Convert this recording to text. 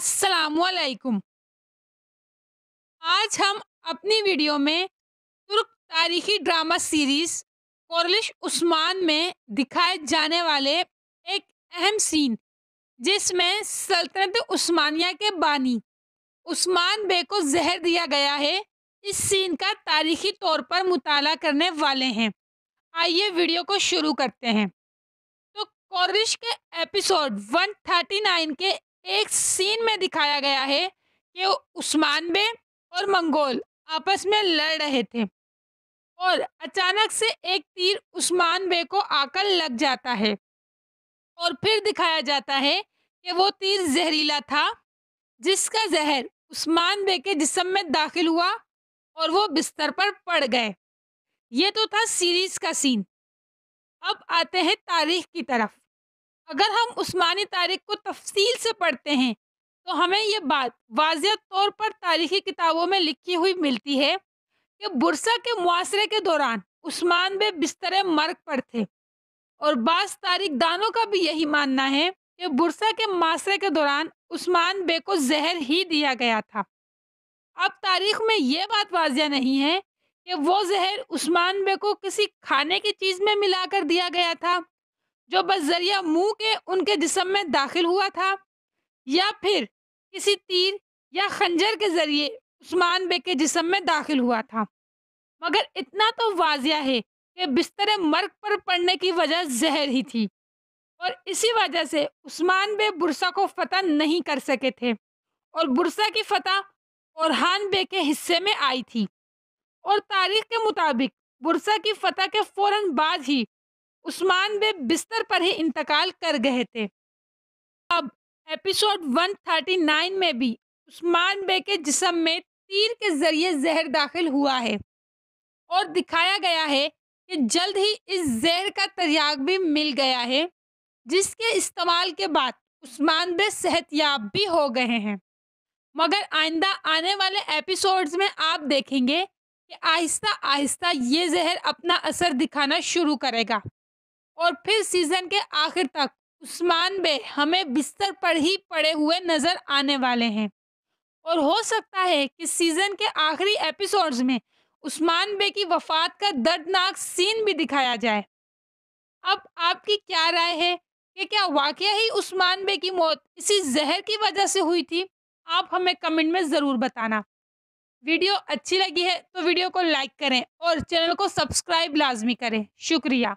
अस्सलामुअलैकुम। आज हम अपनी वीडियो में तुर्क तारीखी ड्रामा सीरीज कोरलिश उस्मान में दिखाए जाने वाले एक अहम सीन जिसमें सल्तनत उस्मानिया के बानी उस्मान बे को जहर दिया गया है, इस सीन का तारीखी तौर पर मुताला करने वाले हैं। आइए वीडियो को शुरू करते हैं। तो कोरलिश के एपिसोड 139 के एक सीन में दिखाया गया है कि उस्मान बे और मंगोल आपस में लड़ रहे थे और अचानक से एक तीर उस्मान बे को आकर लग जाता है और फिर दिखाया जाता है कि वो तीर जहरीला था, जिसका जहर उस्मान बे के जिस्म में दाखिल हुआ और वो बिस्तर पर पड़ गए। ये तो था सीरीज का सीन। अब आते हैं तारीख की तरफ। अगर हम उस्मानी तारीख को तफसील से पढ़ते हैं तो हमें ये बात वाज़िह तौर पर तारीखी किताबों में लिखी हुई मिलती है कि बुरसा के मुआसरे के दौरान उस्मान बे बिस्तर मर्ग पर थे और बाज़ तारीख दानों का भी यही मानना है कि बुरसा के मुआसरे के दौरान उस्मान बे को जहर ही दिया गया था। अब तारीख में ये बात वाज़िह नहीं है कि वो जहर उस्मान बे को किसी खाने की चीज़ में मिलाकर दिया गया था जो बज़रिया मुंह के उनके जिस्म में दाखिल हुआ था, या फिर किसी तीर या खंजर के जरिए उस्मान बे के जिस्म में दाखिल हुआ था। मगर इतना तो वाजिया है कि बिस्तर मर्ग पर पड़ने की वजह जहर ही थी और इसी वजह से उस्मान बे बुरसा को फतह नहीं कर सके थे और बुरसा की फतह ओरहान बे के हिस्से में आई थी और तारीख के मुताबिक बुरसा की फतह के फौरन बाद ही उस्मान बे बिस्तर पर ही इंतकाल कर गए थे। अब एपिसोड 139 में भी उस्मान बे के जिस्म में तीर के जरिए जहर दाखिल हुआ है और दिखाया गया है कि जल्द ही इस जहर का तर्याग भी मिल गया है, जिसके इस्तेमाल के बाद उस्मान बे सेहतयाब भी हो गए हैं। मगर आइंदा आने वाले एपिसोड्स में आप देखेंगे कि आहिस्ता आहिस्ता ये जहर अपना असर दिखाना शुरू करेगा और फिर सीज़न के आखिर तक उस्मान बे हमें बिस्तर पर ही पड़े हुए नज़र आने वाले हैं और हो सकता है कि सीज़न के आखिरी एपिसोड्स में उस्मान बे की वफ़ात का दर्दनाक सीन भी दिखाया जाए। अब आपकी क्या राय है कि क्या वाकया ही उस्मान बे की मौत इसी जहर की वजह से हुई थी? आप हमें कमेंट में ज़रूर बताना। वीडियो अच्छी लगी है तो वीडियो को लाइक करें और चैनल को सब्सक्राइब लाजमी करें। शुक्रिया।